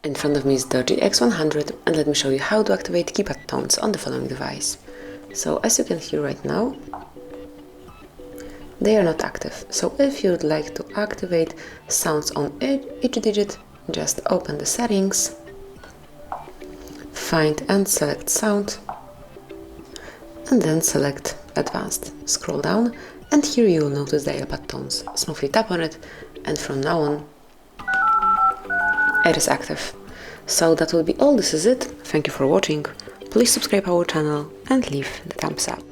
In front of me is Doogee X100, and let me show you how to activate keypad tones on the following device. So as you can hear right now, they are not active. So if you would like to activate sounds on each digit, just open the settings, find and select sound, and then select advanced. Scroll down, and here you will notice the iPad tones. Smoothly tap on it, and from now on it is active. So that will be all. This is it. Thank you for watching. Please subscribe our channel and leave the thumbs up.